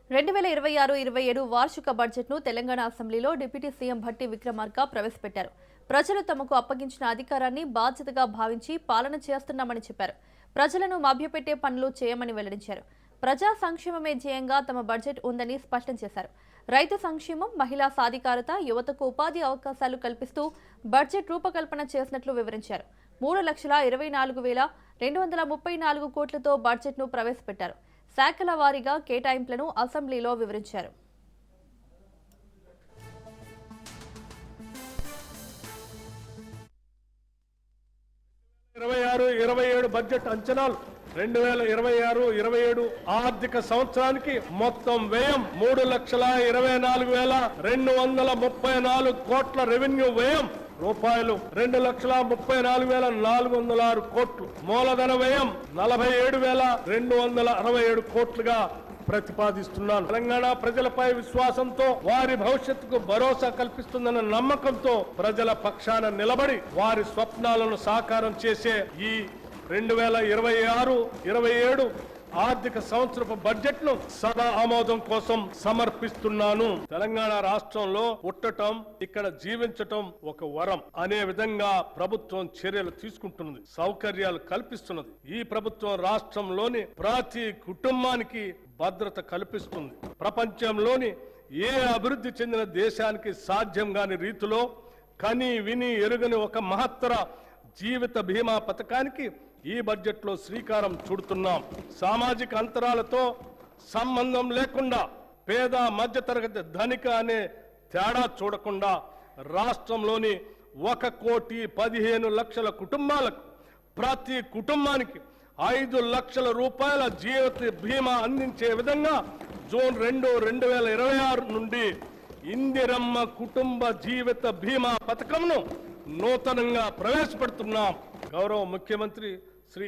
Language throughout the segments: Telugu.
2026-27 వార్షిక బడ్జెట్ను తెలంగాణ అసెంబ్లీలో డిప్యూటీ సీఎం భట్టి విక్రమార్క ప్రవేశపెట్టారు. ప్రజలు తమకు అప్పగించిన అధికారాన్ని బాధ్యతగా భావించి పాలన చేస్తున్నామని చెప్పారు. ప్రజలను మభ్యపెట్టే పనులు చేయమని వెల్లడించారు. ప్రజా సంక్షేమమే ధ్యేయంగా తమ బడ్జెట్ ఉందని స్పష్టం చేశారు. రైతు సంక్షేమం, మహిళా సాధికారత, యువతకు ఉపాధి అవకాశాలు కల్పిస్తూ బడ్జెట్ రూపకల్పన చేసినట్లు వివరించారు. 3,24,234 కోట్లతో బడ్జెట్ను ప్రవేశపెట్టారు. శాఖల వారీగా కేటాయింపులను అసెంబ్లీలో వివరించారు. బడ్జెట్ అంచనాలు 2026-27 ఆర్థిక సంవత్సరానికి మొత్తం వ్యయం 3,24,234 కోట్ల రెవెన్యూ వ్యయం రూపాయలు 2,34,406 కోట్లు, మూలధన వ్యయం 47,267 కోట్లుగా ప్రతిపాదిస్తున్నాను. తెలంగాణ ప్రజలపై విశ్వాసంతో, వారి భవిష్యత్తుకు భరోసా కల్పిస్తుందన్న నమ్మకంతో ప్రజల పక్షాన నిలబడి వారి స్వప్నాలను సాకారం చేసే ఈ 2026-27 ఆర్థిక సంవత్సరపు బడ్జెట్ ను సదా ఆమోదం కోసం సమర్పిస్తున్నాను. తెలంగాణ రాష్ట్రంలో పుట్టటం, ఇక్కడ జీవించటం ఒక వరం అనే విధంగా ప్రభుత్వం చర్యలు తీసుకుంటున్నది, సౌకర్యాలు కల్పిస్తున్నది. ఈ ప్రభుత్వం రాష్ట్రంలోని ప్రతి కుటుంబానికి భద్రత కల్పిస్తుంది. ప్రపంచంలోని ఏ అభివృద్ధి చెందిన దేశానికి సాధ్యం కాని రీతిలో కని విని ఎరుగని ఒక మహత్తర జీవిత బీమా పథకానికి ఈ బడ్జెట్ లో శ్రీకారం చుడుతున్నాం. సామాజిక అంతరాలతో సంబంధం లేకుండా, పేద మధ్యతరగతి ధనిక అనే తేడా చూడకుండా రాష్ట్రంలోని 1,15,00,000 కుటుంబాలకు ప్రతి కుటుంబానికి 5 లక్షల రూపాయల జీవిత బీమా అందించే విధంగా జూన్ 2, 2026 నుండి ఇందిరమ్మ కుటుంబ జీవిత బీమా పథకంను నూతనంగా ప్రవేశపెడుతున్నాం. గౌరవ ముఖ్యమంత్రి శ్రీ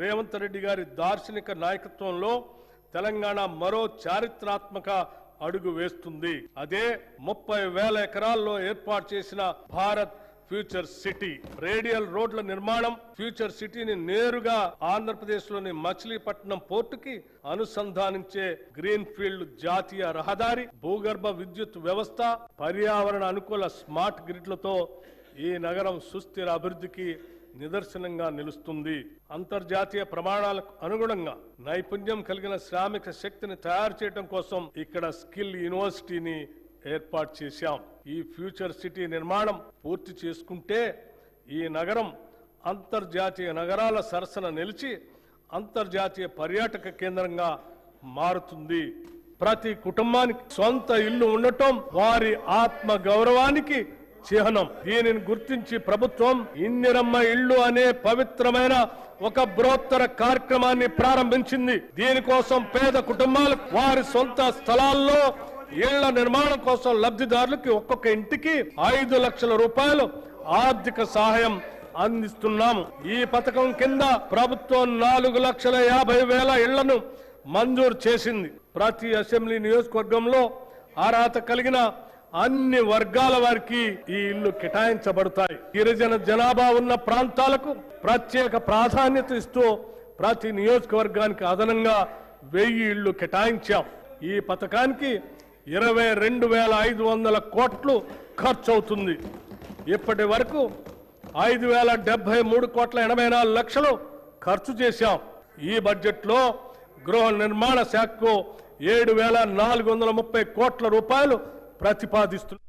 రేవంత్ రెడ్డి గారి దార్శనిక నాయకత్వంలో తెలంగాణ మరో చారిత్రాత్మక అడుగు వేస్తుంది. అదే 30,000 ఎకరాల్లో ఏర్పాటు చేసిన భారత్ ఫ్యూచర్ సిటీ. రేడియల్ రోడ్ల నిర్మాణం, ఫ్యూచర్ సిటీని నేరుగా ఆంధ్రప్రదేశ్ లోని మచిలీపట్నం పోర్టుకి అనుసంధానించే గ్రీన్ ఫీల్డ్ జాతీయ రహదారి, భూగర్భ విద్యుత్ వ్యవస్థ, పర్యావరణ అనుకూల స్మార్ట్ గ్రిడ్లతో ఈ నగరం సుస్థిర అభివృద్ధికి నిదర్శనంగా నిలుస్తుంది. అంతర్జాతీయ ప్రమాణాలకు అనుగుణంగా నైపుణ్యం కలిగిన శ్రామిక శక్తిని తయారు చేయడం కోసం ఇక్కడ స్కిల్ యూనివర్సిటీని ఏర్పాటు చేశాం. ఈ ఫ్యూచర్ సిటీ నిర్మాణం పూర్తి చేసుకుంటే ఈ నగరం అంతర్జాతీయ నగరాల సరసన నిలిచి అంతర్జాతీయ పర్యాటక కేంద్రంగా మారుతుంది. ప్రతి కుటుంబానికి సొంత ఇల్లు ఉండటం వారి ఆత్మ గౌరవానికి చిహ్నం. దీనిని గుర్తించి ప్రభుత్వం ఇందిరమ్మ ఇళ్లు అనే పవిత్రమైన ఒక బృహత్తర కార్యక్రమాన్ని ప్రారంభించింది. దీనికోసం పేద కుటుంబాలకు వారి సొంత స్థలాల్లో ఇళ్ల నిర్మాణం కోసం లబ్ధిదారులకి ఒక్కొక్క ఇంటికి 5 లక్షల రూపాయలు ఆర్థిక సహాయం అందిస్తున్నాము. ఈ పథకం కింద ప్రభుత్వం 4,50,000 ఇళ్లను మంజూరు చేసింది. ప్రతి అసెంబ్లీ నియోజకవర్గంలో అర్హత కలిగిన అన్ని వర్గాల వారికి ఈ ఇళ్లు కేటాయించబడతాయి. గిరిజన జనాభా ఉన్న ప్రాంతాలకు ప్రత్యేక ప్రాధాన్యత ఇస్తూ ప్రతి నియోజకవర్గానికి అదనంగా 1000 ఇళ్లు కేటాయించాం. ఈ పథకానికి 22,500 కోట్లు ఖర్చు అవుతుంది. ఇప్పటి వరకు 5,073,84 లక్షలు ఖర్చు చేశాం. ఈ బడ్జెట్ లో గృహ నిర్మాణ శాఖకు 7,430 కోట్ల రూపాయలు ప్రతిపాదిస్తున్నారు.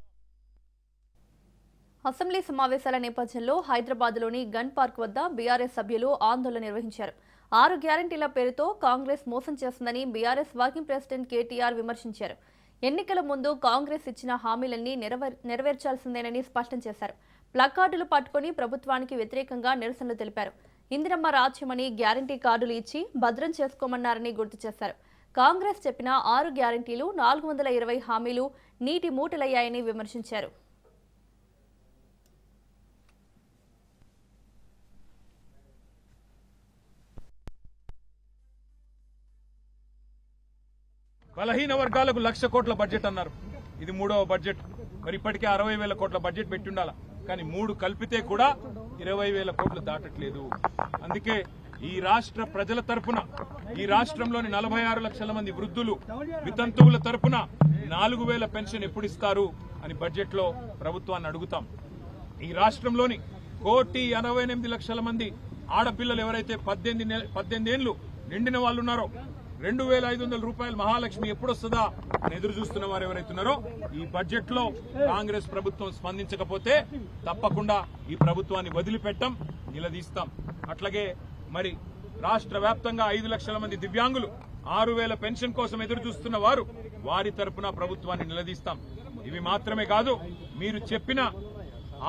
అసెంబ్లీ సమావేశాల నేపథ్యంలో హైదరాబాద్లోని గన్ పార్క్ వద్ద బీఆర్ఎస్ సభ్యులు ఆందోళన నిర్వహించారు. 6 గ్యారంటీల పేరుతో కాంగ్రెస్ మోసం చేస్తుందని బీఆర్ఎస్ వర్కింగ్ ప్రెసిడెంట్ కేటీఆర్ విమర్శించారు. ఎన్నికల ముందు కాంగ్రెస్ ఇచ్చిన హామీలన్నీ నెరవేర్చాల్సిందేనని స్పష్టం చేశారు. ప్లకార్డులు పట్టుకుని ప్రభుత్వానికి వ్యతిరేకంగా నిరసనలు తెలిపారు. ఇందిరమ్మ రాజ్యమని గ్యారంటీ కార్డులు ఇచ్చి భద్రం చేసుకోమన్నారని గుర్తు చేశారు. కాంగ్రెస్ చెప్పిన 6 గ్యారంటీలు 420 హామీలు నీటి మూటలయ్యాయని విమర్శించారు. బలహీన వర్గాలకు 1,00,000 కోట్ల బడ్జెట్ అన్నారు. ఇది 3వ బడ్జెట్. మరి ఇప్పటికే 60,000 కోట్ల బడ్జెట్ పెట్టి ఉండాలి. కానీ 3 కలిపితే కూడా 20,000 కోట్లు దాటట్లేదు. అందుకే ఈ రాష్ట్ర ప్రజల తరపున, ఈ రాష్ట్రంలోని 46 లక్షల మంది వృద్ధులు, వితంతువుల తరపున 4000 పెన్షన్ ఎప్పుడు ఇస్తారు అని బడ్జెట్ లో ప్రభుత్వాన్ని అడుగుతాం. ఈ రాష్ట్రంలోని 1,88,00,000 మంది ఆడపిల్లలు ఎవరైతే 18 ఏళ్లు నిండిన వాళ్ళు ఉన్నారో 2,500 రూపాయలు మహాలక్ష్మి ఎప్పుడు వస్తుందా అని ఎదురు చూస్తున్న వారు ఎవరైతే ఉన్నారో ఈ బడ్జెట్ లో కాంగ్రెస్ ప్రభుత్వం స్పందించకపోతే తప్పకుండా ఈ ప్రభుత్వాన్ని వదిలిపెట్టం, నిలదీస్తాం. అట్లాగే మరి రాష్ట్ర వ్యాప్తంగా 5 లక్షల మంది దివ్యాంగులు 6,000 పెన్షన్ కోసం ఎదురు చూస్తున్న వారు, వారి తరపున ప్రభుత్వాన్ని నిలదీస్తాం. ఇవి మాత్రమే కాదు, మీరు చెప్పిన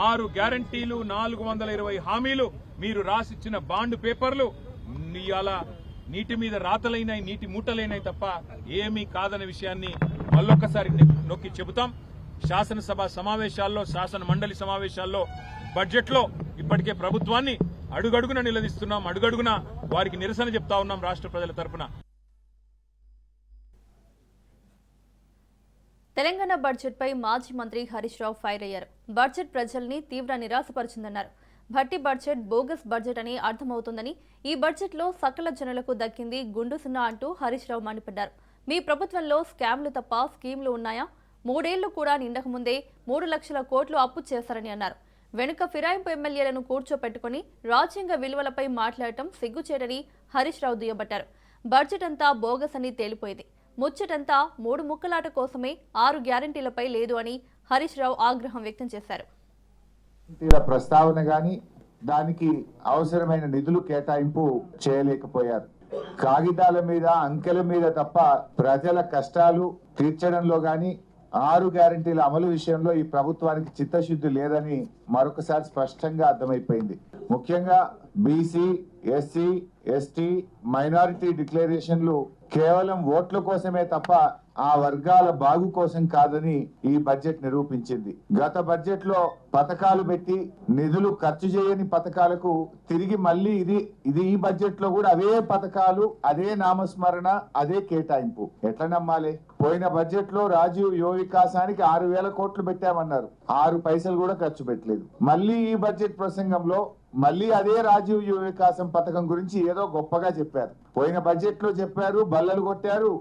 6 గ్యారంటీలు, 420 హామీలు, మీరు రాసిచ్చిన బాండ్ పేపర్లు ఇవాళ నీటి మీద రాతలైనాయి, నీటి మూటలైనాయి తప్ప ఏమీ కాదనే విషయాన్ని మళ్ళొక్కసారి నొక్కి చెబుతాం. శాసనసభ సమావేశాల్లో, శాసన మండలి సమావేశాల్లో, బడ్జెట్ లో ఇప్పటికే ప్రభుత్వాన్ని అడుగడుగున నిలదీస్తున్నాం, అడుగడుగున వారికి నిరసన చెప్తా ఉన్నాం రాష్ట్ర ప్రజల తరపున. తెలంగాణ బడ్జెట్ పై మాజీ మంత్రి హరీష్ రావు ఫైర్ అయ్యారు. బడ్జెట్ ప్రజల్ని తీవ్ర నిరాశపరిచిందన్నారు. భట్టి బడ్జెట్ బోగస్ బడ్జెట్ అని అర్థమవుతుందని, ఈ బడ్జెట్ లో సకల జనులకు దక్కింది గుండు సున్నా అంటూ హరీష్ రావు మండిపడ్డారు. మీ ప్రభుత్వంలో స్కామ్లు తప్ప స్కీమ్లు ఉన్నాయా? 3 ఏళ్లు కూడా నిండక ముందే 3 లక్షల కోట్లు అప్పు చేశారని అన్నారు. వెనుక ఫిరాయింపు ఎమ్మెల్యేలను కూర్చోపెట్టుకుని రాజ్యాంగ విలువలపై మాట్లాడటం సిగ్గుచేటని హరీష్ రావు దుయ్యబట్టారు. బడ్జెట్ అంతా బోగస్ అని తేలిపోయింది. ముచ్చటంతా 3 ముక్కలాట కోసమే, 6 గ్యారంటీలపై లేదు అని హరీష్ రావు ఆగ్రహం వ్యక్తం చేశారు. ప్రస్తావన గాని దానికి అవసరమైన నిధులు కేటాయింపు చేయలేకపోయారు. కాగితాల మీద, అంకెల మీద తప్ప ప్రజల కష్టాలు తీర్చడంలో గాని, 6 గ్యారంటీల అమలు విషయంలో ఈ ప్రభుత్వానికి చిత్తశుద్ధి లేదని మరొకసారి స్పష్టంగా అర్థమైపోయింది. ముఖ్యంగా బీసీ, ఎస్సీ, ఎస్టీ, మైనారిటీ డిక్లరేషన్లు కేవలం ఓట్ల కోసమే తప్ప ఆ వర్గాల బాగు కోసం కాదని ఈ బడ్జెట్ నిరూపించింది. గత బడ్జెట్ లో పథకాలు పెట్టి నిధులు ఖర్చు చేయని పథకాలకు తిరిగి మళ్ళీ ఇది ఈ బడ్జెట్ లో కూడా అవే పథకాలు, అదే నామస్మరణ, అదే కేటాయింపు. ఎట్లా నమ్మాలి? పోయిన బడ్జెట్ లో రాజీవ్ యువ వికాసానికి 6,000 కోట్లు పెట్టామన్నారు, 6 పైసలు కూడా ఖర్చు పెట్టలేదు. మళ్ళీ ఈ బడ్జెట్ ప్రసంగంలో మళ్ళీ అదే రాజీవ్ యువ వికాసం పథకం గురించి ఏదో గొప్పగా చెప్పారు. పోయిన బడ్జెట్ లో చెప్పారు, బల్లలు కొట్టారు,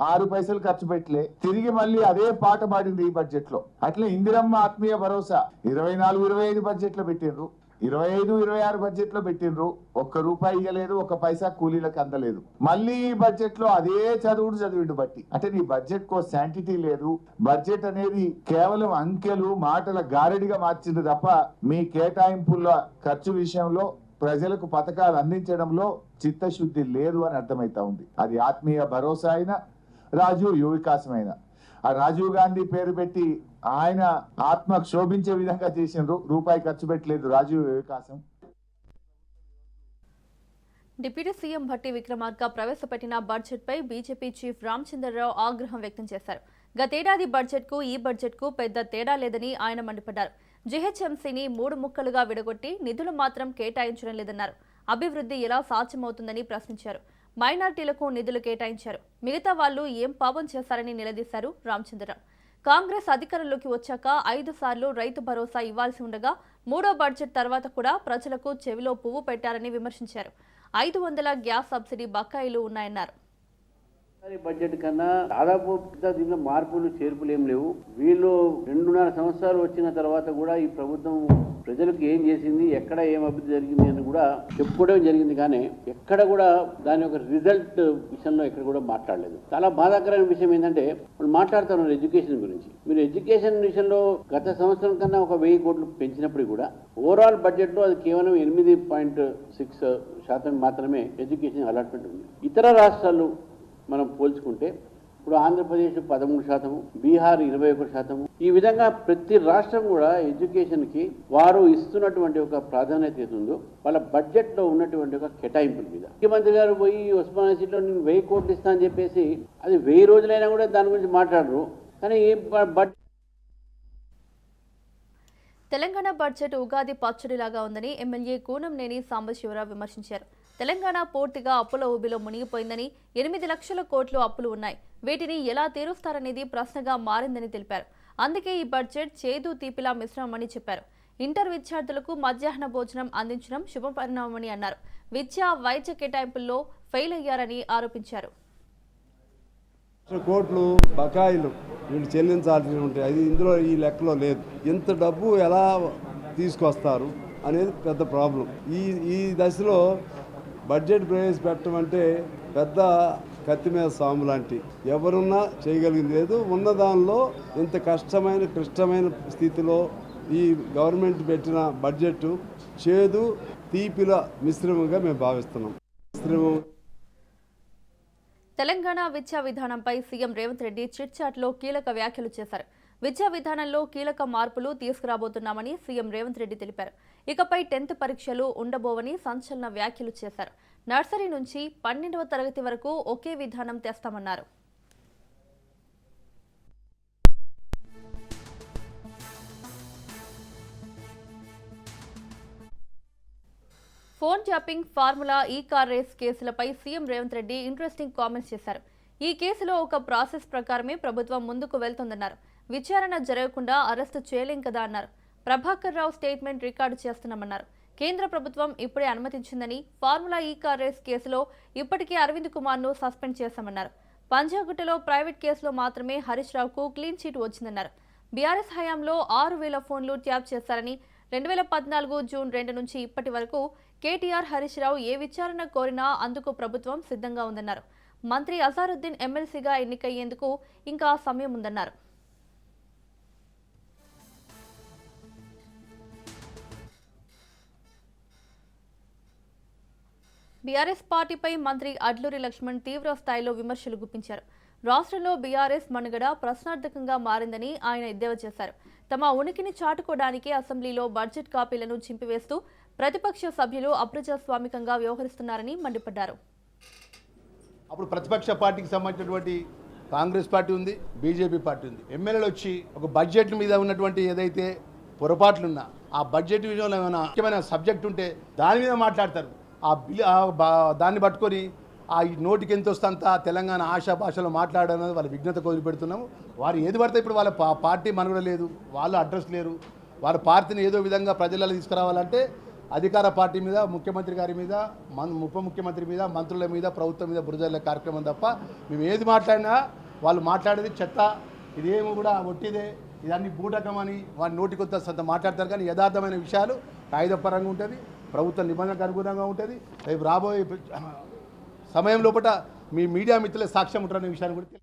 6 పైసలు ఖర్చు పెట్టలే. తిరిగి మళ్ళీ అదే పాట పాడింది ఈ బడ్జెట్ లో. అట్లా ఇందిరమ్మ ఆత్మీయ భరోసా 24-25 బడ్జెట్ లో పెట్టిండ్రు, 25-26 బడ్జెట్ లో పెట్టిండ్రు, 1 రూపాయి ఇవ్వలేదు, 1 పైసా కూలీలకు అందలేదు. మళ్ళీ ఈ బడ్జెట్ లో అదే చదివిండు బట్టి. అంటే నీ బడ్జెట్ కో శాంటిటీ లేదు. బడ్జెట్ అనేది కేవలం అంకెలు, మాటల గారడిగా మార్చింది తప్ప మీ కేటాయింపుల ఖర్చు విషయంలో, ప్రజలకు పథకాలు అందించడంలో చిత్తశుద్ధి లేదు అని అర్థమైతా ఉంది. అది ఆత్మీయ భరోసా అయినా, రాజీవ్ యువ వికాసం అయినా. ఆ రాజీవ్ గాంధీ పేరు పెట్టి ఆయన ఆత్మ క్షోభించే విధంగా చేసిండ్రు, రూపాయి ఖర్చు పెట్టలేదు రాజీవ్ యువ వికాసం. డిప్యూటీ సీఎం భట్టి విక్రమార్క ప్రవేశపెట్టిన బడ్జెట్ పై బీజేపీ చీఫ్ రామచంద్రరావు ఆగ్రహం వ్యక్తం చేశారు. గతేడాది బడ్జెట్ కు ఈ బడ్జెట్ కు పెద్ద తేడా లేదని ఆయన మండిపడ్డారు. జీహెచ్ఎంసీని 3 ముక్కలుగా విడగొట్టి నిధులు మాత్రం కేటాయించడం లేదన్నారు. అభివృద్ధి ఎలా సాధ్యమవుతుందని ప్రశ్నించారు. మైనార్టీలకు నిధులు కేటాయించారు, మిగతా వాళ్లు ఏం పాపం చేశారని నిలదీశారు రామచంద్రరావు. కాంగ్రెస్ అధికారంలోకి వచ్చాక 5 సార్లు రైతు భరోసా ఇవ్వాల్సి ఉండగా 3వ బడ్జెట్ తర్వాత కూడా ప్రజలకు చెవిలో పువ్వు పెట్టారని విమర్శించారు. 500 గ్యాస్ సబ్సిడీ బకాయిలు ఉన్నాయన్నారు. బడ్జెట్ కన్నా దాదాపు దీంట్లో మార్పులు చేర్పులు ఏం లేవు. వీళ్ళు 2.5 సంవత్సరాలు వచ్చిన తర్వాత కూడా ఈ ప్రభుత్వం ప్రజలకు ఏం చేసింది, ఎక్కడ ఏం అభివృద్ధి జరిగింది అని కూడా చెప్పుకోవడం జరిగింది. కానీ ఎక్కడ కూడా దాని యొక్క రిజల్ట్ విషయంలో ఎక్కడ కూడా మాట్లాడలేదు. చాలా బాధాకరమైన విషయం ఏంటంటే వాళ్ళు మాట్లాడుతున్నారు ఎడ్యుకేషన్ గురించి. మీరు ఎడ్యుకేషన్ విషయంలో గత సంవత్సరం కన్నా 1,000 కోట్లు పెంచినప్పుడు కూడా ఓవరాల్ బడ్జెట్ లో అది కేవలం 8.6% మాత్రమే ఎడ్యుకేషన్ అలాట్మెంట్ ఉంది. ఇతర రాష్ట్రాలు మనం పోల్చుకుంటే ఇప్పుడు ఆంధ్రప్రదేశ్ 13%, బీహార్ 21%. ఈ విధంగా ప్రతి రాష్ట్రం కూడా ఎడ్యుకేషన్కి వారు ఇస్తున్నటువంటి ఒక ప్రాధాన్యత ఏతుందో వాళ్ళ బడ్జెట్లో ఉన్నటువంటి ఒక కేటాయింపుల మీద. ముఖ్యమంత్రి గారు పోయి ఉస్మానియా యూనివర్సిటీలో నేను 1000 కోట్లు ఇస్తా అని చెప్పేసి అది 1000 రోజులైనా కూడా దాని గురించి మాట్లాడరు. కానీ తెలంగాణ బడ్జెట్ ఉగాది పచ్చడిలాగా ఉందని ఎమ్మెల్యే కూనంనేని సాంబశివరావు విమర్శించారు. తెలంగాణ పూర్తిగా అప్పుల ఊబిలో మునిగిపోయిందని, 8 లక్షల కోట్లు అప్పులు ఉన్నాయి, వీటిని ఎలా తీరుస్తారనేది ప్రశ్నగా మారిందని తెలిపారు. అందుకే ఈ బడ్జెట్ చేదు తీపిలా మిశ్రమమని చెప్పారు. ఇంటర్ విద్యార్థులకు మధ్యాహ్న భోజనం అందించడం శుభపరిణామని అన్నారు. విద్యా వైద్య కేటాయింపుల్లో ఫెయిల్ అయ్యారని ఆరోపించారు. కోట్లు బకాయిలు వీళ్ళు చెల్లించాల్సి ఉంటాయి. అది ఇందులో ఈ లెక్కలో లేదు. ఇంత డబ్బు ఎలా తీసుకొస్తారు అనేది పెద్ద ప్రాబ్లం. ఈ దశలో బడ్జెట్ ప్రవేశపెట్టడం అంటే పెద్ద కత్తి మీద సాము లాంటి ఎవరున్నా చేయగలిగింది లేదు. ఉన్న దానిలో ఇంత క్లిష్టమైన స్థితిలో ఈ గవర్నమెంట్ పెట్టిన బడ్జెట్ చేదు తీపిల మిశ్రమంగా మేము భావిస్తున్నాం. తెలంగాణ విద్యా విధానంపై సీఎం రేవంత్ రెడ్డి చిట్ చాట్లో కీలక వ్యాఖ్యలు చేశారు. విద్యా విధానంలో కీలక మార్పులు తీసుకురాబోతున్నామని సీఎం రేవంత్ రెడ్డి తెలిపారు. ఇకపై 10th పరీక్షలు ఉండబోవని సంచలన వ్యాఖ్యలు చేశారు. నర్సరీ నుంచి 12వ తరగతి వరకు ఒకే విధానం తెస్తామన్నారు. Phone tapping, formula car race కేసులపై CM Revanth Reddy interesting comments చేశారు. ఈ కేసులో ఒక ప్రాసెస్ ప్రకారమే ప్రభుత్వం ముందుకు వెళ్తుందన్నారు. విచారణ జరగకుండా అరెస్టు చేయలేం కదా అన్నారు. Prabhakar Rao statement record చేస్తున్నామన్నారు. కేంద్ర ప్రభుత్వం ఇప్పుడే అనుమతించిందని, ఫార్ములా కార్ రేస్ కేసులో ఇప్పటికే అరవింద్ కుమార్ను సస్పెండ్ చేశామన్నారు. పంజాగుట్టలో ప్రైవేట్ కేసులో మాత్రమే హరీష్ రావుకు క్లీన్ చీట్ వచ్చిందన్నారు. బీఆర్ఎస్ హయాంలో 6,000 ఫోన్లు ట్యాప్ చేశారని, 2014 జూన్ 2 నుంచి ఇప్పటి వరకు కేటీఆర్, హరీష్ రావు ఏ విచారణ కోరినా అందుకు ప్రభుత్వం సిద్ధంగా ఉందన్నారు. మంత్రి అజారుద్దీన్ ఎమ్మెల్సీగా ఎన్నికయ్యేందుకు ఇంకా సమయం ఉందన్నారు. బీఆర్ఎస్ పార్టీపై మంత్రి అడ్లూరి లక్ష్మణ్ తీవ్ర స్థాయిలో విమర్శలు గుప్పించారు. రాష్ట్రంలో బీఆర్ఎస్ మనుగడ ప్రశ్నార్థకంగా మారిందని ఆయన ఎద్దేవా చేశారు. తమ ఉనికిని చాటుకోవడానికి అసెంబ్లీలో బడ్జెట్ కాపీలను చింపివేస్తూ ప్రతిపక్ష సభ్యులు అప్రజాస్వామికంగా వ్యవహరిస్తున్నారని మండిపడ్డారు. అప్పుడు ప్రతిపక్ష పార్టీకి సంబంధించినటువంటి కాంగ్రెస్ పార్టీ ఉంది, బీజేపీ పార్టీ ఉంది. ఎమ్మెల్యేలు వచ్చి ఒక బడ్జెట్ మీద ఉన్నటువంటి ఏదైతే పొరపాట్లున్నా ఆ బడ్జెట్ విషయంలో ఏమైనా ముఖ్యమైన సబ్జెక్ట్ ఉంటే దాని మీద మాట్లాడతారు. ఆ బిల్ దాన్ని పట్టుకొని ఆ నోటికి ఎంత వస్తంత తెలంగాణ ఆశా భాషలో మాట్లాడడం వాళ్ళ విఘ్నత వదిలిపెడుతున్నాము. వారు ఏది పడితే ఇప్పుడు వాళ్ళ పార్టీ మనుగడ లేదు, వాళ్ళు అడ్రస్ లేరు. వాళ్ళ పార్టీని ఏదో విధంగా ప్రజలలో తీసుకురావాలంటే అధికార పార్టీ మీద, ముఖ్యమంత్రి గారి మీద, ఉప ముఖ్యమంత్రి మీద, మంత్రుల మీద, ప్రభుత్వం మీద బురదల కార్యక్రమం తప్ప మేము ఏది మాట్లాడినా వాళ్ళు మాట్లాడేది చెత్త, ఇదేమో కూడా ఒట్టిదే, ఇదన్నీ బూటకమని వారి నోటికొత్త సొంత మాట్లాడతారు. కానీ యథార్థమైన విషయాలు కాగితపరంగా ఉంటుంది, ప్రభుత్వ నిబంధనకు అనుగుణంగా ఉంటుంది. రేపు రాబోయే సమయం లోపల మీ మీడియా మిత్రులే సాక్ష్యం ఉంటారనే విషయాన్ని కూడా.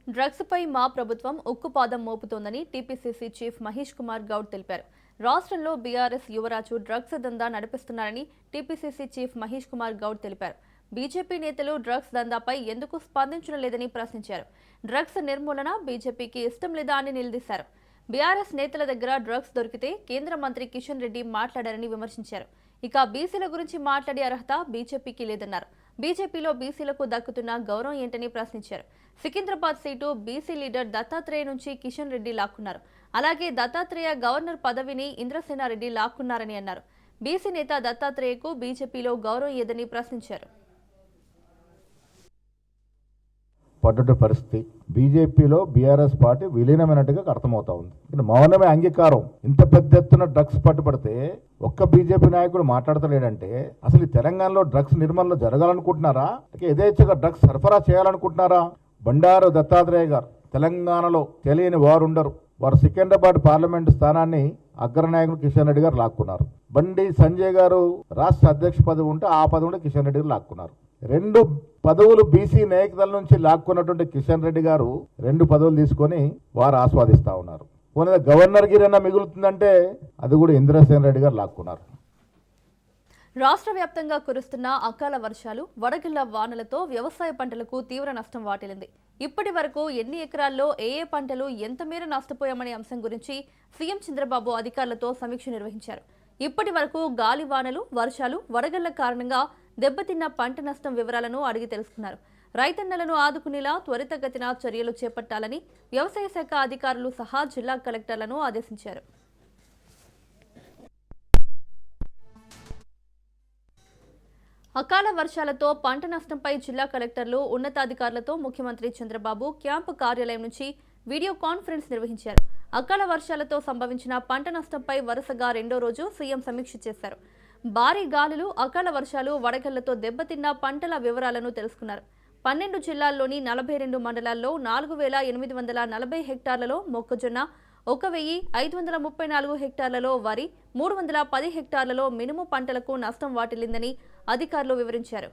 డ్రగ్స్ పై మా ప్రభుత్వం ఉక్కుపాదం మోపుతోందని టీపీసీసీ చీఫ్ మహేష్ కుమార్ గౌడ్ తెలిపారు. రాష్ట్రంలో బీఆర్ఎస్ యువరాజు డ్రగ్స్ దందా నడిపిస్తున్నారని టీపీసీసీ చీఫ్ మహేష్ కుమార్ గౌడ్ తెలిపారు. బీజేపీ నేతలు డ్రగ్స్ దందాపై ఎందుకు స్పందించడం లేదని ప్రశ్నించారు. డ్రగ్స్ నిర్మూలన బీజేపీకి ఇష్టం లేదా అని నిలదీశారు. బీఆర్ఎస్ నేతల దగ్గర డ్రగ్స్ దొరికితే కేంద్ర మంత్రి కిషన్ రెడ్డి మాట్లాడారని విమర్శించారు. ఇక బీసీల గురించి మాట్లాడే అర్హత బీజేపీకి లేదన్నారు. బీజేపీలో బీసీలకు దక్కుతున్న గౌరవం ఏంటని ప్రశ్నించారు. Secunderabad seat BC leader Dattatreya నుంచి కిషన్ రెడ్డి లాక్కున్నారు. అలాగే దత్తాత్రేయ గవర్నర్ పదవిని ఇంద్రసేనారెడ్డి లాక్కున్నారని అన్నారు. బీసీ నేత దత్తాత్రేయకు బీజేపీలో గౌరవం ఏదని ప్రశ్నించారు. పడ్డ పరిస్థితి బీజేపీలో బీఆర్ఎస్ పార్టీ విలీనమైనట్టుగా అర్థమవుతా ఉంది. మౌనమే అంగీకారం. ఇంత పెద్ద ఎత్తున డ్రగ్స్ పట్టుబడితే ఒక్క బీజేపీ నాయకుడు మాట్లాడతలేడంటే అసలు ఈ తెలంగాణలో డ్రగ్స్ నిర్మూలన జరగాలనుకుంటున్నారా, యథేచ్ఛగా డ్రగ్స్ సరఫరా చేయాలనుకుంటున్నారా? బండారు దత్తాత్రేయ గారు తెలంగాణలో తెలియని వారుండరు. వారు సికింద్రాబాద్ పార్లమెంటు స్థానాన్ని అగ్రనాయకుడు కిషన్ రెడ్డి గారు లాక్కున్నారు. బండి సంజయ్ గారు రాష్ట్ర అధ్యక్ష పదవి ఉంటే ఆ పదవి కూడా కిషన్ రెడ్డి గారు లాక్కున్నారు. 2 పదవులు బీసీ నాయకుల నుంచి లాక్కున్నటువంటి కిషన్ రెడ్డి గారు 2 పదవులు తీసుకొని వారు ఆస్వాదిస్తా ఉన్నారు. పోనీ గవర్నర్ గిరన్నా మిగులుతుందంటే అది కూడా ఇంద్రసేన రెడ్డి గారు లాక్కున్నారు. రాష్ట్ర వ్యాప్తంగా కురుస్తున్న అకాల వర్షాలు, వడగళ్ల వానలతో వ్యవసాయ పంటలకు తీవ్ర నష్టం వాటిల్లింది. ఇప్పటి వరకు ఎన్ని ఎకరాల్లో ఏ పంటలు ఎంత మేర నష్టపోయామనే అంశం గురించి సీఎం చంద్రబాబు అధికారులతో సమీక్ష నిర్వహించారు. ఇప్పటి వరకు గాలి వానలు, వర్షాలు, వడగళ్ల కారణంగా దెబ్బతిన్న పంట నష్టం వివరాలను అడిగి తెలుసుకున్నారు. రైతన్నలను ఆదుకునేలా త్వరితగతిన చర్యలు చేపట్టాలని వ్యవసాయ శాఖ అధికారులు సహా జిల్లా కలెక్టర్లను ఆదేశించారు. అకాల వర్షాలతో పంట నష్టంపై జిల్లా కలెక్టర్లు ఉన్నతాధికారులతో ముఖ్యమంత్రి చంద్రబాబు క్యాంపు కార్యాలయం నుంచి వీడియో కాన్ఫరెన్స్ నిర్వహించారు. అకాల వర్షాలతో సంభవించిన పంట నష్టంపై వరుసగా రెండో రోజు సీఎం సమీక్ష చేశారు. భారీ గాలులు, అకాల వర్షాలు, వడగళ్లతో దెబ్బతిన్న పంటల వివరాలను తెలుసుకున్నారు. 12 జిల్లాల్లోని 42 మండలాల్లో 4,840 హెక్టార్లలో మొక్కజొన్న, 1,534 హెక్టార్లలో వరి, 310 హెక్టార్లలో మినుము పంటలకు నష్టం వాటిల్లిందని అధికారులు వివరించారు.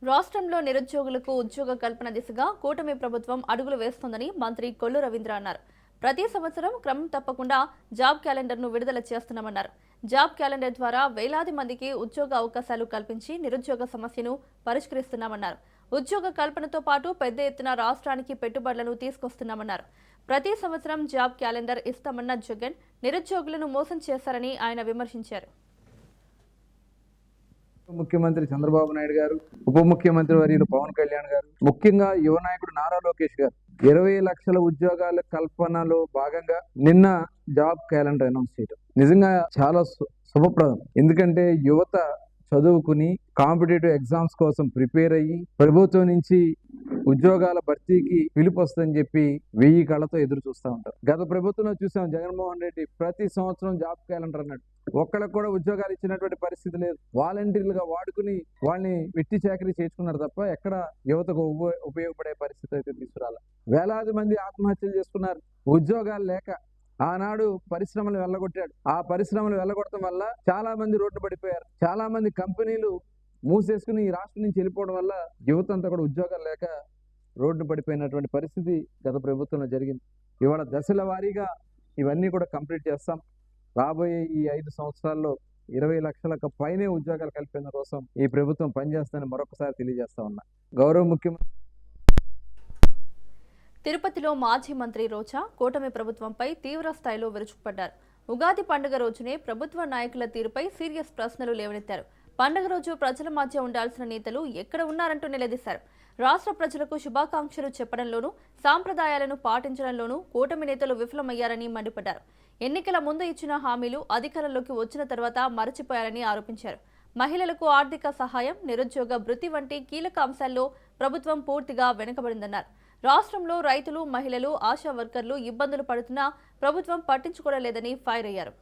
రాష్ట్రంలో నిరుద్యోగులకు ఉద్యోగ కల్పన దిశగా కూటమి ప్రభుత్వం అడుగులు వేస్తోందని మంత్రి కొల్లు రవీంద్ర అన్నారు. ప్రతి సంవత్సరం క్రమం తప్పకుండా జాబ్ క్యాలెండర్ను విడుదల చేస్తున్నామన్నారు. జాబ్ క్యాలెండర్ ద్వారా వేలాది మందికి ఉద్యోగ అవకాశాలు కల్పించి నిరుద్యోగ సమస్యను పరిష్కరిస్తున్నామన్నారు. ఉద్యోగ కల్పనతో పాటు పెద్ద ఎత్తున రాష్ట్రానికి పెట్టుబడులను తీసుకొస్తున్నామన్నారు. ప్రతి సంవత్సరం జాబ్ క్యాలెండర్ ఇస్తామన్న జగన్ నిరుద్యోగులను మోసం చేశారని ఆయన విమర్శించారు. ముఖ్యమంత్రి చంద్రబాబు నాయుడు గారు, ఉప ముఖ్యమంత్రి వర్యులు పవన్ కళ్యాణ్ గారు, ముఖ్యంగా యువ నాయకుడు నారా లోకేష్ గారు 20 లక్షల ఉద్యోగాల కల్పనలో భాగంగా నిన్న జాబ్ క్యాలెండర్ అనౌన్స్ చేయడం నిజంగా చాలా శుభప్రదం. ఎందుకంటే యువత చదువుకుని కాంపిటేటివ్ ఎగ్జామ్స్ కోసం ప్రిపేర్ అయ్యి ప్రభుత్వం నుంచి ఉద్యోగాల భర్తీకి పిలుపు వస్తుందని చెప్పి 1000 కళ్ళతో ఎదురు చూస్తూ ఉంటారు. గత ప్రభుత్వంలో చూసాం, జగన్మోహన్ రెడ్డి ప్రతి సంవత్సరం జాబ్ క్యాలెండర్ అన్నాడు. ఒక్కళ్ళకు కూడా ఉద్యోగాలు ఇచ్చినటువంటి పరిస్థితి లేదు. వాలంటీర్లుగా వాడుకుని వాళ్ళని వెట్టి చాకరీ చేసుకున్నారు తప్ప ఎక్కడ యువతకు ఉపయోగపడే పరిస్థితి అయితే తీసుకురాల. వేలాది మంది ఆత్మహత్యలు చేసుకున్నారు ఉద్యోగాలు లేక. ఆనాడు పరిశ్రమలు వెళ్ళగొట్టాడు. ఆ పరిశ్రమలు వెళ్ళగొట్టడం వల్ల చాలా మంది రోడ్డు పడిపోయారు. చాలా మంది కంపెనీలు మూసేసుకుని ఈ రాష్ట్రం నుంచి వెళ్ళిపోవడం వల్ల యువత అంతా కూడా ఉద్యోగాలు లేక రోడ్డు పడిపోయినటువంటి పరిస్థితి గత ప్రభుత్వంలో జరిగింది. ఇవాళ దశల వారీగా ఇవన్నీ కూడా కంప్లీట్ చేస్తాం. రాబోయే ఈ 5 సంవత్సరాల్లో 20 లక్షలకు పైనే ఉద్యోగాలు కల్పించడం కోసం ఈ ప్రభుత్వం పనిచేస్తుందని మరొకసారి తెలియజేస్తా ఉన్నా. గౌరవ ముఖ్యమంత్రి తిరుపతిలో మాజీ మంత్రి రోజా కూటమి ప్రభుత్వంపై తీవ్ర స్థాయిలో విరుచుకుపడ్డారు. ఉగాది పండుగ రోజునే ప్రభుత్వ నాయకుల తీరుపై సీరియస్ ప్రశ్నలు లేవనెత్తారు. పండుగ రోజు ప్రజల మధ్య ఉండాల్సిన నేతలు ఎక్కడ ఉన్నారంటూ నిలదీశారు. రాష్ట్ర ప్రజలకు శుభాకాంక్షలు చెప్పడంలోనూ సాంప్రదాయాలను పాటించడంలోనూ కూటమి నేతలు విఫలమయ్యారని మండిపడ్డారు. ఎన్నికల ముందు ఇచ్చిన హామీలు అధికారంలోకి వచ్చిన తర్వాత మరచిపోయారని ఆరోపించారు. మహిళలకు ఆర్థిక సహాయం, నిరుద్యోగ భృతి వంటి కీలక అంశాల్లో ప్రభుత్వం పూర్తిగా వెనుకబడిందన్నారు. రాష్ట్రంలో రైతులు, మహిళలు, ఆశా వర్కర్లు ఇబ్బందులు పడుతున్నా ప్రభుత్వం పట్టించుకోవడం లేదని ఫైర్ అయ్యారు.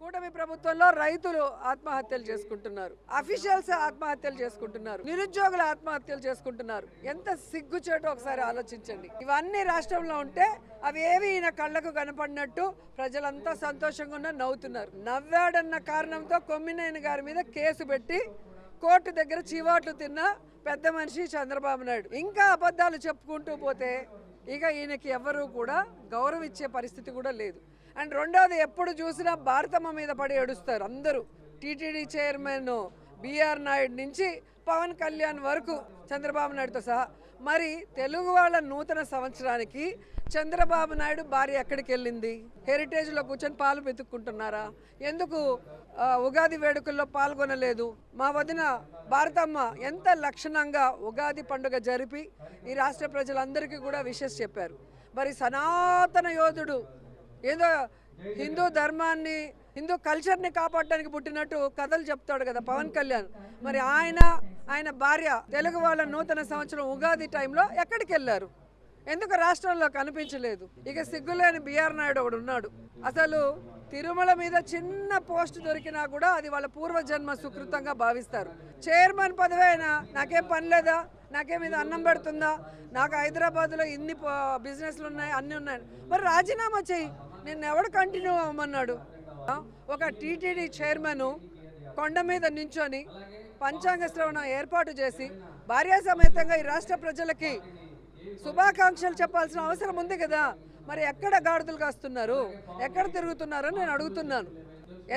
కూటమి ప్రభుత్వంలో రైతులు ఆత్మహత్యలు చేసుకుంటున్నారు, అఫీషియల్స్ ఆత్మహత్యలు చేసుకుంటున్నారు, నిరుద్యోగులు ఆత్మహత్యలు చేసుకుంటున్నారు. ఎంత సిగ్గుచేటో ఒకసారి ఆలోచించండి. ఇవన్నీ రాష్ట్రంలో ఉంటే అవి ఏవి ఈయన కళ్ళకు కనపడినట్టు ప్రజలంతా సంతోషంగా ఉన్న నవ్వుతున్నారు. నవ్వాడన్న కారణంతో కొమ్మినేని గారి మీద కేసు పెట్టి కోర్టు దగ్గర చీవాట్లు తిన్న పెద్ద మనిషి చంద్రబాబు నాయుడు. ఇంకా అబద్ధాలు చెప్పుకుంటూ పోతే ఇక ఈయనకి ఎవరు కూడా గౌరవం ఇచ్చే పరిస్థితి కూడా లేదు. అండ్ రెండోది, ఎప్పుడు చూసినా భారతమ్మ మీద పడి ఏడుస్తారు అందరూ. టీటీడీ చైర్మన్ బిఆర్ నాయుడు నుంచి పవన్ కళ్యాణ్ వరకు చంద్రబాబు నాయుడుతో సహా. మరి తెలుగు వాళ్ళ నూతన సంవత్సరానికి చంద్రబాబు నాయుడు భార్య ఎక్కడికి వెళ్ళింది? హెరిటేజ్లో కూర్చొని పాలు వెతుక్కుంటున్నారా? ఎందుకు ఉగాది వేడుకల్లో పాల్గొనలేదు? మా వదిన భారతమ్మ ఎంత లక్షణంగా ఉగాది పండుగ జరిపి ఈ రాష్ట్ర ప్రజలందరికీ కూడా విషెస్ చెప్పారు. మరి సనాతన యోధుడు ఏదో హిందూ ధర్మాన్ని, హిందూ కల్చర్ని కాపాడడానికి పుట్టినట్టు కథలు చెప్తాడు కదా పవన్ కళ్యాణ్. మరి ఆయన భార్య తెలుగు వాళ్ళ నూతన సంవత్సరం ఉగాది టైంలో ఎక్కడికి వెళ్ళారు? ఎందుకు రాష్ట్రంలో కనిపించలేదు? ఇక సిగ్గులేని బిఆర్ నాయుడు ఒకడు ఉన్నాడు. అసలు తిరుమల మీద చిన్న పోస్ట్ దొరికినా కూడా అది వాళ్ళ పూర్వజన్మ సుకృతంగా భావిస్తారు. చైర్మన్ పదవి అయినా నాకేం పని లేదా, నాకేం ఇది అన్నం పెడుతుందా, నాకు హైదరాబాద్లో ఇన్ని బిజినెస్లు ఉన్నాయి, అన్నీ ఉన్నాయి, మరి రాజీనామా చెయ్యి, నేను ఎవడు కంటిన్యూ అవ్వమన్నాడు? ఒక టీటీడీ చైర్మన్ కొండ మీద నించొని పంచాంగ శ్రవణం ఏర్పాటు చేసి భార్యా సమేతంగా ఈ రాష్ట్ర ప్రజలకి శుభాకాంక్షలు చెప్పాల్సిన అవసరం ఉంది కదా. మరి ఎక్కడ గాడిదలు కాస్తున్నారు, ఎక్కడ తిరుగుతున్నారని నేను అడుగుతున్నాను.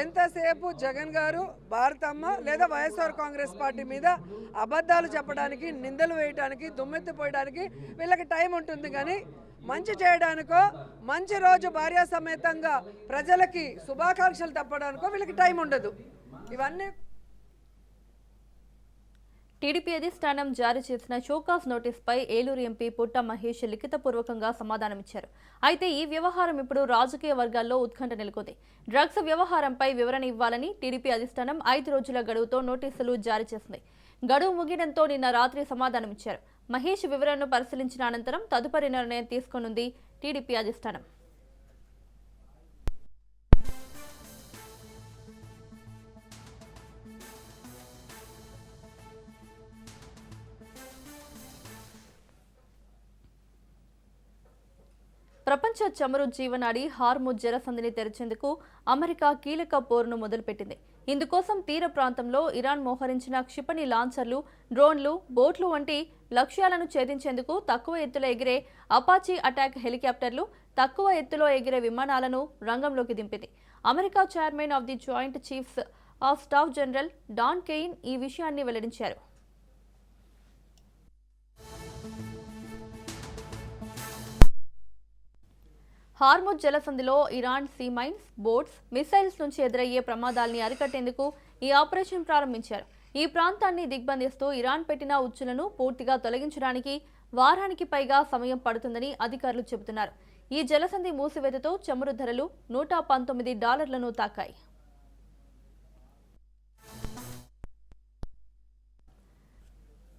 ఎంతసేపు జగన్ గారు, భారతమ్మ లేదా వైఎస్ఆర్ కాంగ్రెస్ పార్టీ మీద అబద్ధాలు చెప్పడానికి, నిందలు వేయడానికి, దుమ్మెత్తిపోయడానికి వీళ్ళకి టైం ఉంటుంది. కానీ మంచి చేయడానికో మంచి రోజు భార్యా సమేతంగా ప్రజలకి శుభాకాంక్షలు తప్పడానికో వీళ్ళకి టైం ఉండదు. ఇవన్నీ టీడీపీ అధిష్టానం జారీ చేసిన షోకాస్ నోటీసుపై ఏలూరు ఎంపీ పుట్ట మహేష్ లిఖితపూర్వకంగా సమాధానమిచ్చారు. అయితే ఈ వ్యవహారం ఇప్పుడు రాజకీయ వర్గాల్లో ఉత్కంఠ నెలకొంది. డ్రగ్స్ వ్యవహారంపై వివరణ ఇవ్వాలని టీడీపీ అధిష్టానం 5 రోజుల గడువుతో నోటీసులు జారీ చేసింది. గడువు ముగియడంతో నిన్న రాత్రి సమాధానమిచ్చారు. మహేష్ వివరణను పరిశీలించిన అనంతరం తదుపరి నిర్ణయం తీసుకోనుంది టీడీపీ అధిష్టానం. ప్రపంచ చమురు జీవనాడి హార్ముజ్ జలసంధిని తెరిచేందుకు అమెరికా కీలక పోరును మొదలుపెట్టింది. ఇందుకోసం తీర ప్రాంతంలో ఇరాన్ మోహరించిన క్షిపణి లాంచర్లు, డ్రోన్లు, బోట్లు వంటి లక్ష్యాలను ఛేదించేందుకు తక్కువ ఎత్తులో ఎగిరే అపాచీ అటాక్ హెలికాప్టర్లు, తక్కువ ఎత్తులో ఎగిరే విమానాలను రంగంలోకి దింపింది. America chairman of the joint chiefs of staff general Dan Caine ఈ విషయాన్ని వెల్లడించారు. హార్ముజ్ జలసంధిలో Iran sea mines, boats, missiles నుంచి ఎదురయ్యే ప్రమాదాల్ని అరికట్టేందుకు ఈ ఆపరేషన్ ప్రారంభించారు. ఈ ప్రాంతాన్ని దిగ్బంధిస్తూ ఇరాన్ పెట్టిన ఉచ్చులను పూర్తిగా తొలగించడానికి వారానికి పైగా సమయం పడుతుందని అధికారులు చెబుతున్నారు. ఈ జలసంధి మూసివేతతో చమురు ధరలు $119 తాకాయి.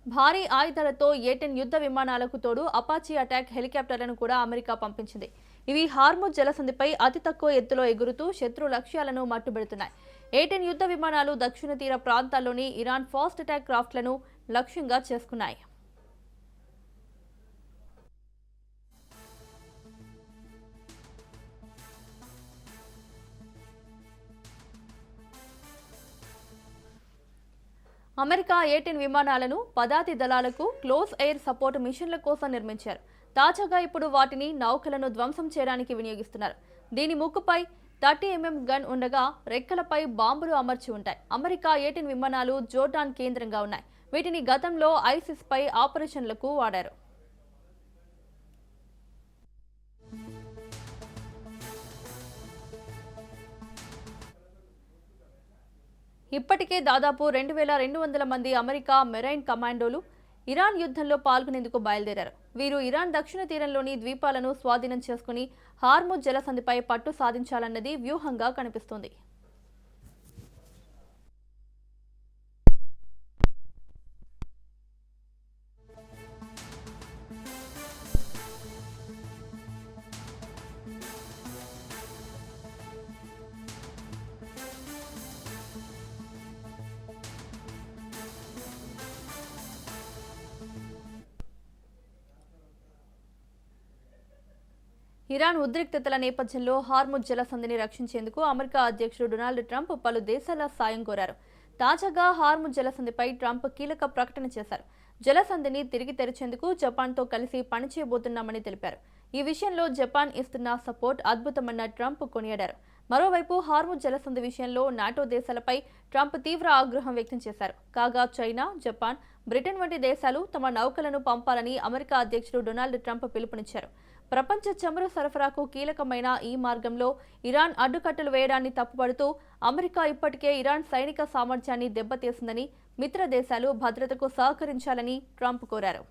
భారీ ఆయుధాలతో A-10 యుద్ధ విమానాలకు తోడు అపాచీ అటాక్ హెలికాప్టర్లను కూడా అమెరికా పంపించింది. ఇవి హార్ముజ్ జలసంధిపై అతి తక్కువ ఎత్తులో ఎగురుతూ శత్రు లక్ష్యాలను మట్టుబెడుతున్నాయి. A-10 యుద్ధ విమానాలు దక్షిణ తీర ప్రాంతాల్లోని ఇరాన్ ఫాస్ట్ అటాక్ క్రాఫ్ట్లను లక్ష్యంగా చేసుకున్నాయి. అమెరికా A-10 విమానాలను పదాతి దళాలకు క్లోజ్ ఎయిర్ సపోర్ట్ మిషన్ల కోసం నిర్మించారు. తాజాగా ఇప్పుడు వాటిని నౌకలను ధ్వంసం చేయడానికి వినియోగిస్తున్నారు. దీని ముక్కుపై 30mm గన్ ఉండగా రెక్కలపై బాంబులు అమర్చి ఉంటాయి. అమెరికా A-10 విమానాలు జోర్డాన్ కేంద్రంగా ఉన్నాయి. వీటిని గతంలో ఐసిస్ పై ఆపరేషన్లకు వాడారు. ఇప్పటికే దాదాపు 2200 మంది అమెరికా మెరైన్ కమాండోలు ఇరాన్ యుద్ధంలో పాల్గొనేందుకు బయలుదేరారు. వీరు ఇరాన్ దక్షిణ తీరంలోని ద్వీపాలను స్వాధీనం చేసుకుని హార్ముజ్ జలసంధిపై పట్టు సాధించాలన్నది వ్యూహంగా కనిపిస్తోంది. ఇరాన్ ఉద్రిక్తతల నేపథ్యంలో హార్ముజ్ జలసంధిని రక్షించేందుకు అమెరికా అధ్యక్షుడు డొనాల్డ్ ట్రంప్ పలు దేశాల సాయం కోరారు. తాజాగా హార్ముజ్ జలసంధిపై ట్రంప్ కీలక ప్రకటన చేశారు. జలసంధిని తిరిగి తెరిచేందుకు జపాన్తో కలిసి పనిచేయబోతున్నామని తెలిపారు. ఈ విషయంలో జపాన్ ఇస్తున్న సపోర్ట్ అద్భుతమన్న ట్రంప్ కొనియాడారు. మరోవైపు హార్ముజ్ జలసంధి విషయంలో నాటో దేశాలపై ట్రంప్ తీవ్ర ఆగ్రహం వ్యక్తం చేశారు. కాగా చైనా, జపాన్, బ్రిటన్ వంటి దేశాలు తమ నౌకలను పంపాలని అమెరికా అధ్యక్షుడు డొనాల్డ్ ట్రంప్ పిలుపునిచ్చారు. ప్రపంచ చమురు సరఫరాకు కీలకమైన ఈ మార్గంలో ఇరాన్ అడ్డుకట్టలు వేయడాన్ని తప్పుపడుతూ అమెరికా ఇప్పటికే ఇరాన్ సైనిక సామర్థ్యాన్ని దెబ్బతీసిందని, మిత్ర దేశాలు భద్రతకు సహకరించాలని ట్రంప్ కోరారు.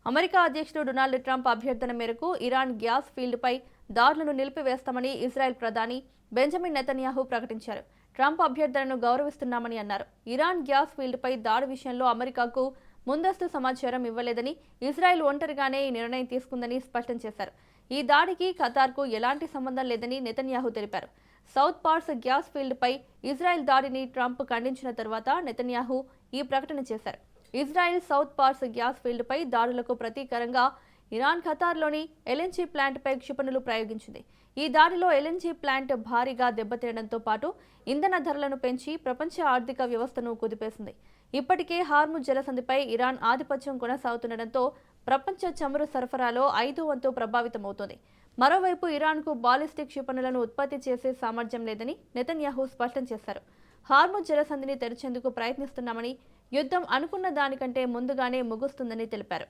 అమెరికా అధ్యక్షుడు డొనాల్డ్ ట్రంప్ అభ్యర్థన మేరకు ఇరాన్ గ్యాస్ ఫీల్డ్పై దాడులను నిలిపివేస్తామని ఇజ్రాయెల్ ప్రధాని బెంజమిన్ నెతన్యాహు ప్రకటించారు. ట్రంప్ అభ్యర్థనను గౌరవిస్తున్నామని అన్నారు. ఇరాన్ గ్యాస్ ఫీల్డ్పై దాడి విషయంలో అమెరికాకు ముందస్తు సమాచారం ఇవ్వలేదని, ఇజ్రాయెల్ ఒంటరిగానే ఈ నిర్ణయం తీసుకుందని స్పష్టం చేశారు. ఈ దాడికి ఖతార్కు ఎలాంటి సంబంధం లేదని నెతన్యాహు తెలిపారు. సౌత్ పార్స్ గ్యాస్ ఫీల్డ్పై ఇజ్రాయెల్ దాడిని ట్రంప్ ఖండించిన తర్వాత నెతన్యాహు ఈ ప్రకటన చేశారు. ఇజ్రాయెల్ సౌత్ పార్స్ గ్యాస్ ఫీల్డ్పై దాడులకు ప్రతీకారంగా ఇరాన్ ఖతార్లోని ఎల్ఎన్జీ ప్లాంట్పై క్షిపణులు ప్రయోగించింది. ఈ దాడిలో ఎల్ఎన్జీ ప్లాంట్ భారీగా దెబ్బతీయడంతో పాటు ఇంధన ధరలను పెంచి ప్రపంచ ఆర్థిక వ్యవస్థను కుదిపేసింది. ఇప్పటికే హార్ముజ్ జలసంధిపై ఇరాన్ ఆధిపత్యం కొనసాగుతుండటంతో ప్రపంచ చమురు సరఫరాలో 5వ వంతు ప్రభావితమవుతోంది. మరోవైపు ఇరాన్కు బాలిస్టిక్ క్షిపణులను ఉత్పత్తి చేసే సామర్థ్యం లేదని నెతన్యాహు స్పష్టం చేశారు. హార్ముజ్ జలసంధిని తెరిచేందుకు ప్రయత్నిస్తున్నామని, యుద్ధం అనుకున్న దానికంటే ముందుగానే ముగుస్తుందని తెలిపారు.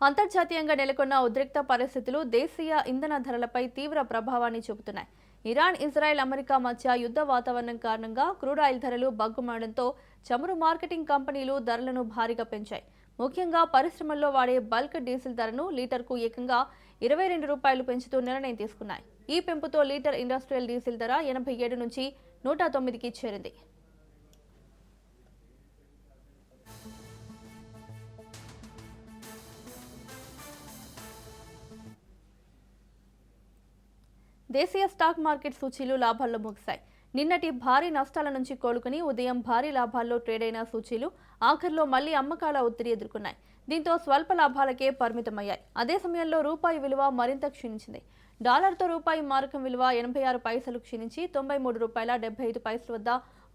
అంతర్జాతీయంగా నెలకొన్న ఉద్రిక్త పరిస్థితులు దేశీయ ఇంధన ధరలపై తీవ్ర ప్రభావాన్ని చూపుతున్నాయి. ఇరాన్, ఇజ్రాయెల్, అమెరికా మధ్య యుద్ధ వాతావరణం కారణంగా క్రూడ్ ఆయిల్ ధరలు బగ్గుమాడడంతో చమురు మార్కెటింగ్ కంపెనీలు ధరలను భారీగా పెంచాయి. ముఖ్యంగా పరిశ్రమల్లో వాడే బల్క్ డీజిల్ ధరను లీటర్కు ఏకంగా 22 రూపాయలు పెంచుతూ నిర్ణయం తీసుకున్నాయి. ఈ పెంపుతో లీటర్ ఇండస్ట్రియల్ డీజిల్ ధర 87 నుంచి 109కి చేరింది. దేశీయ స్టాక్ మార్కెట్ సూచీలు లాభాల్లో ముగిశాయి. నిన్నటి భారీ నష్టాల నుంచి కోలుకుని ఉదయం భారీ లాభాల్లో ట్రేడ్ అయిన సూచీలు ఆఖర్లో మళ్లీ అమ్మకాల ఒత్తిడి ఎదుర్కొన్నాయి. దీంతో స్వల్ప లాభాలకే పరిమితమయ్యాయి. అదే సమయంలో రూపాయి విలువ మరింత క్షీణించింది. డాలర్తో రూపాయి మారకం విలువ 86 పైసలు క్షీణించి 93 రూపాయల 75 పైసల వద్ద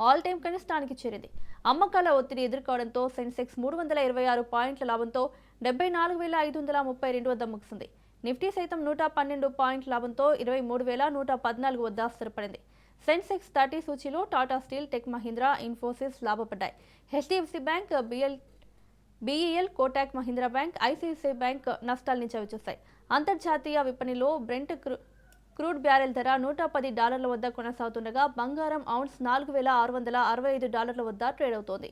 ఆల్ టైమ్ కనిష్టానికి చేరింది. అమ్మకాల ఒత్తిడి ఎదుర్కోవడంతో సెన్సెక్స్ 326 పాయింట్ల లాభంతో 74,532 వద్ద ముగిసింది. నిఫ్టీ సైతం 112 పాయింట్ల లాభంతో 23,114 వద్ద స్థిరపడింది. సెన్సెక్స్ 30 సూచీలో టాటా స్టీల్, టెక్ మహీంద్రా, ఇన్ఫోసిస్ లాభపడ్డాయి. HDFC bank, BEL, Kotak Mahindra bank, ICICI bank నష్టాల్ని చవిచూస్తాయి. అంతర్జాతీయ విపణిలో బ్రెంట్ క్రూడ్ బ్యారెల్ ధర $110 వద్ద కొనసాగుతుండగా బంగారం ఔన్స్ $4,665 వద్ద ట్రేడ్ అవుతోంది.